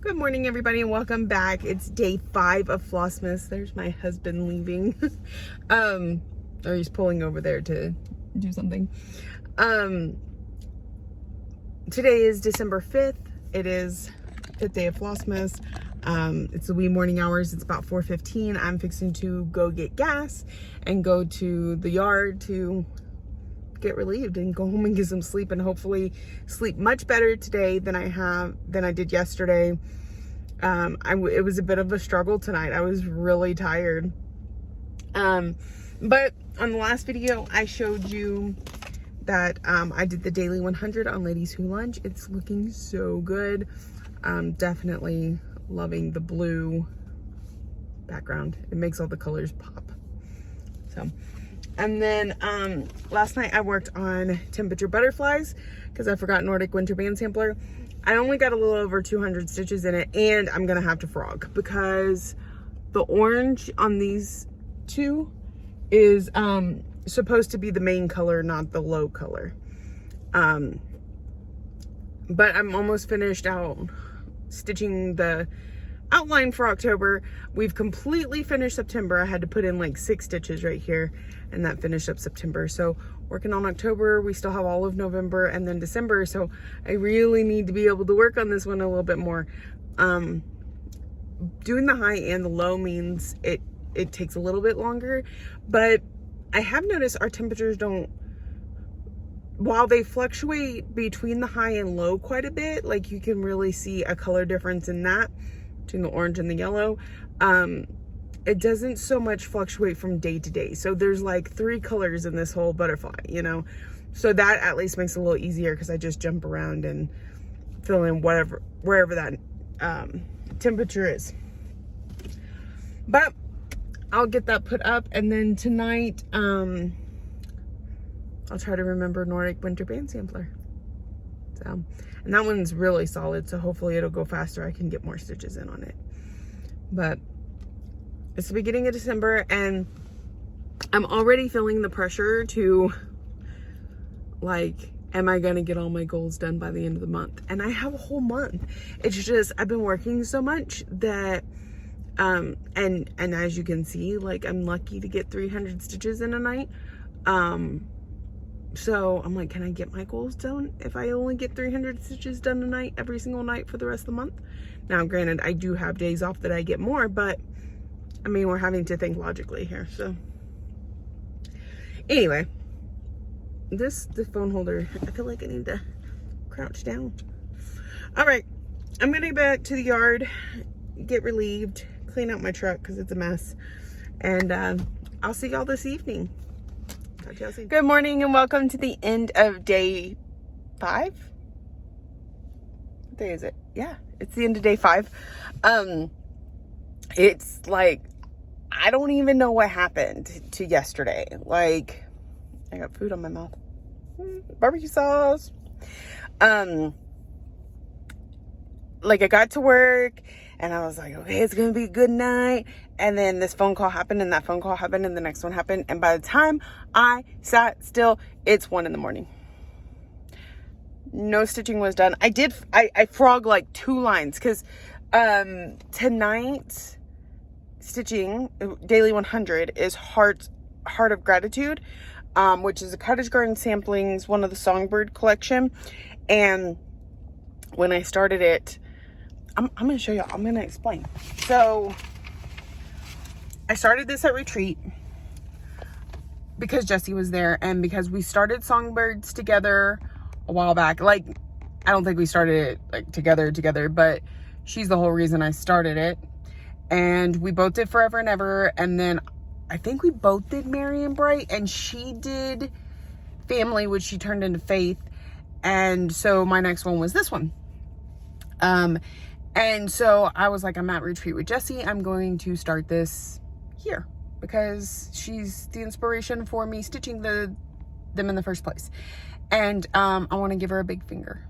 Good morning, everybody, and welcome back. It's day 5 of Flossmas. There's my husband leaving. Or he's pulling over there to do something. Today is December 5th. It is 5th day of Flossmas. It's the wee morning hours. It's about 4:15. I'm fixing to go get gas and go to the yard to get relieved and go home and get some sleep, and hopefully sleep much better today than I did yesterday. It was a bit of a struggle tonight. I was really tired. But on the last video, I showed you that I did the daily 100 on Ladies Who Lunch. It's looking so good. Definitely loving the blue background. It makes all the colors pop. So, and then last night I worked on temperature butterflies because I forgot Nordic Winter Band Sampler. I only got a little over 200 stitches in it, and I'm gonna have to frog because the orange on these two is supposed to be the main color, not the low color. But I'm almost finished out stitching the outline for October. We've completely finished September. I had to put in like 6 stitches right here, and that finished up September. So working on October, we still have all of November and then December. So I really need to be able to work on this one a little bit more. Doing the high and the low means it takes a little bit longer, but I have noticed our temperatures don't, while they fluctuate between the high and low quite a bit, like you can really see a color difference in that between the orange and the yellow. It doesn't so much fluctuate from day to day. So there's like 3 colors in this whole butterfly, you know? So that at least makes it a little easier because I just jump around and fill in wherever that temperature is. But I'll get that put up, and then tonight I'll try to remember Nordic Winter Band Sampler. So, and that one's really solid, so hopefully it'll go faster. I can get more stitches in on it. But it's the beginning of December, and I'm already feeling the pressure to, like, am I gonna get all my goals done by the end of the month? And I have a whole month. It's just, I've been working so much that, and as you can see, like, I'm lucky to get 300 stitches in a night. So I'm like, can I get my goals done if I only get 300 stitches done a night every single night for the rest of the month? Now, granted, I do have days off that I get more, but I mean, we're having to think logically here. So anyway, this phone holder, I feel like I need to crouch down. All right, I'm gonna get back to the yard, get relieved, clean out my truck because it's a mess, and I'll see y'all this evening. Talk to y'all soon. Good morning and welcome to the end of day 5. What day is it? Yeah, it's the end of day 5. It's like, I don't even know what happened to yesterday. Like, I got food on my mouth. Barbecue sauce. Like, I got to work and I was like, okay, it's gonna be a good night. And then this phone call happened, and that phone call happened, and the next one happened. And by the time I sat still, it's 1 a.m. No stitching was done. I frog like 2 lines because tonight stitching daily 100 is Heart of Gratitude, which is a Cottage Garden Samplings, one of the Songbird collection. And when I started it, I'm gonna show you, I'm gonna explain. So I started this at retreat because Jessie was there, and because we started Songbirds together a while back. Like, I don't think we started it like together, but she's the whole reason I started it. And we both did Forever and Ever, and then I think we both did Merry and Bright, and she did Family, which she turned into Faith. And so my next one was this one. And so I was like, I'm at retreat with Jessie. I'm going to start this here because she's the inspiration for me stitching them in the first place. And I want to give her a big finger.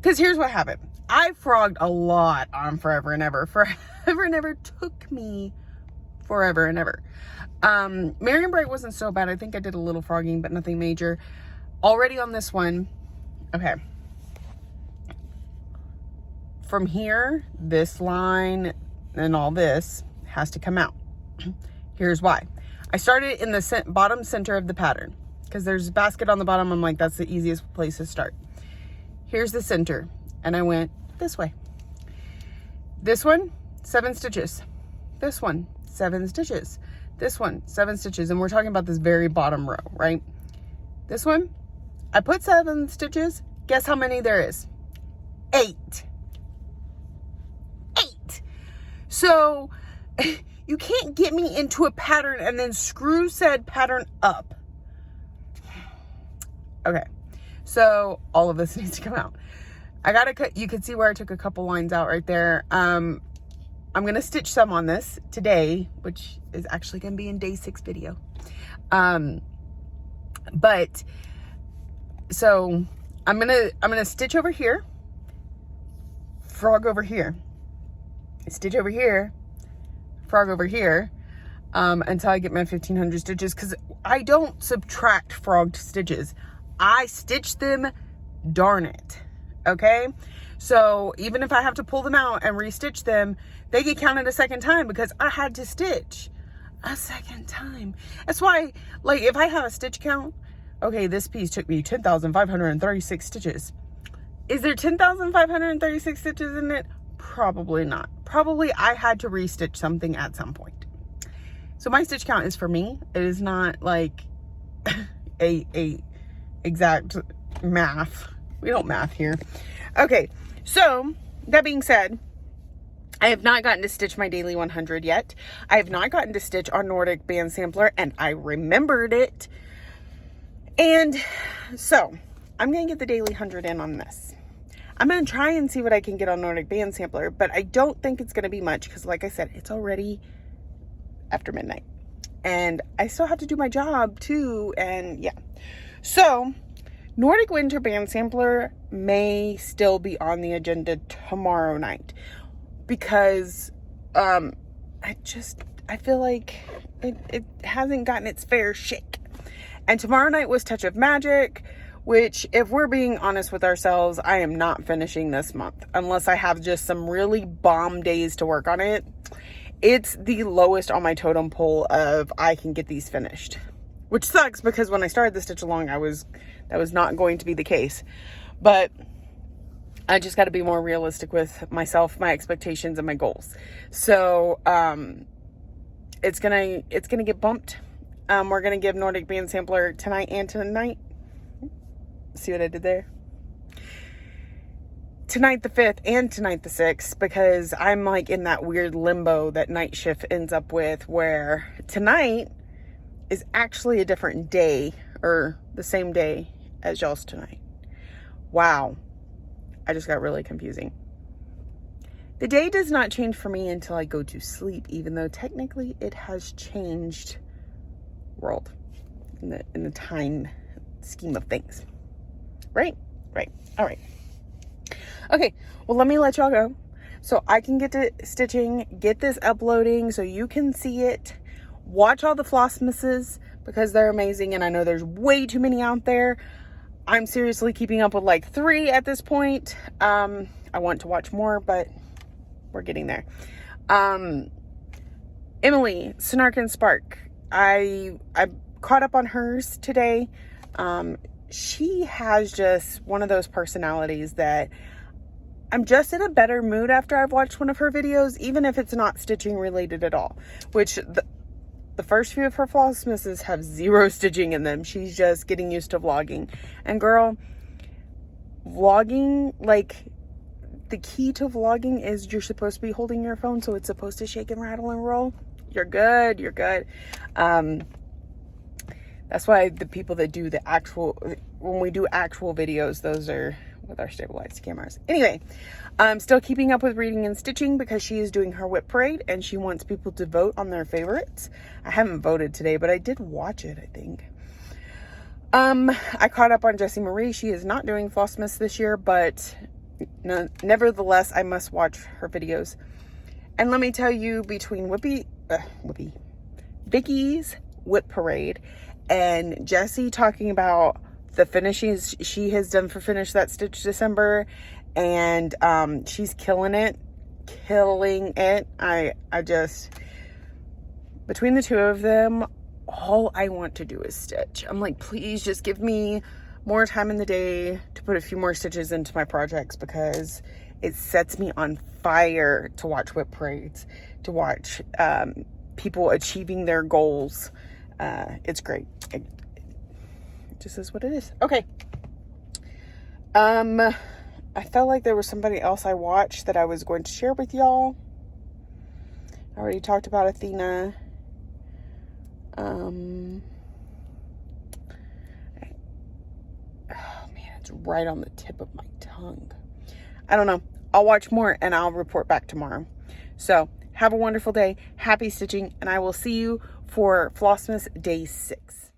Because here's what happened. I frogged a lot on Forever and Ever. Forever and Ever took me forever and ever. Merry and Bright wasn't so bad. I think I did a little frogging, but nothing major. Already on this one, okay. from here, this line and all this has to come out. Here's why. I started in the bottom center of the pattern because there's a basket on the bottom. I'm like, that's the easiest place to start. Here's the center. And I went this way. This one, 7 stitches. This one, 7 stitches. This one, 7 stitches. And we're talking about this very bottom row, right? This one, I put 7 stitches. Guess how many there is? 8. 8. So you can't get me into a pattern and then screw said pattern up. Okay. So all of this needs to come out. I gotta cut, you can see where I took a couple lines out right there. I'm gonna stitch some on this today, which is actually gonna be in day 6 video. But so I'm gonna stitch over here, frog over here, stitch over here, frog over here, until I get my 1500 stitches, because I don't subtract frogged stitches. I stitch them, darn it. Okay, so even if I have to pull them out and restitch them, they get counted a second time because I had to stitch a second time. That's why, like, if I have a stitch count, okay, this piece took me 10,536 stitches. Is there 10,536 stitches in it? Probably not. Probably I had to restitch something at some point. So my stitch count is for me. It is not like a exact math. We don't math here. Okay, so that being said, I have not gotten to stitch my daily 100 yet. I have not gotten to stitch on Nordic Band Sampler, and I remembered it. And so I'm going to get the daily 100 in on this. I'm going to try and see what I can get on Nordic Band Sampler, but I don't think it's going to be much because, like I said, it's already after midnight. And I still have to do my job too, and yeah. So Nordic Winter Band Sampler may still be on the agenda tomorrow night because I feel like it hasn't gotten its fair shake. And tomorrow night was Touch of Magic, which, if we're being honest with ourselves, I am not finishing this month unless I have just some really bomb days to work on it. It's the lowest on my totem pole of I can get these finished, which sucks because when I started the stitch along, that was not going to be the case. But I just got to be more realistic with myself, my expectations, and my goals. So it's gonna get bumped. We're gonna give Nordic Band Sampler tonight and tonight. See what I did there? Tonight the 5th and tonight the 6th, because I'm like in that weird limbo that night shift ends up with, where tonight is actually a different day, or the same day as y'all's tonight. Wow. I just got really confusing. The day does not change for me until I go to sleep, even though technically it has changed world in the time scheme of things. Right? Right. All right. Okay. Well, let me let y'all go so I can get to stitching, get this uploading so you can see it. Watch all the Flossmasses because they're amazing, and I know there's way too many out there. I'm seriously keeping up with like 3 at this point. I want to watch more, but we're getting there. Emily, Snark and Spark. I caught up on hers today. She has just one of those personalities that I'm just in a better mood after I've watched one of her videos, even if it's not stitching related at all, which the first few of her Flossmasses have 0 stitching in them. She's just getting used to vlogging. And girl, vlogging, like, the key to vlogging is you're supposed to be holding your phone, so it's supposed to shake and rattle and roll. You're good. You're good. That's why the people that do the actual, when we do actual videos, those are with our stabilized cameras. Anyway, I'm still keeping up with reading and stitching because she is doing her whip parade and she wants people to vote on their favorites. I haven't voted today, but I did watch it, I think. I caught up on Jessie Marie. She is not doing Flossmas this year, but nevertheless, I must watch her videos. And let me tell you, between Vicky's whip parade and Jessie talking about the finishes she has done for Finish That Stitch December, and she's killing it. I just, between the two of them, all I want to do is stitch. I'm like, please just give me more time in the day to put a few more stitches into my projects, because it sets me on fire to watch whip parades, to watch people achieving their goals. It's great. It just is what it is. Okay. I felt like there was somebody else I watched that I was going to share with y'all. I already talked about Athena. Oh man, it's right on the tip of my tongue. I don't know. I'll watch more and I'll report back tomorrow. So have a wonderful day. Happy stitching, and I will see you for Flossmas Day 6.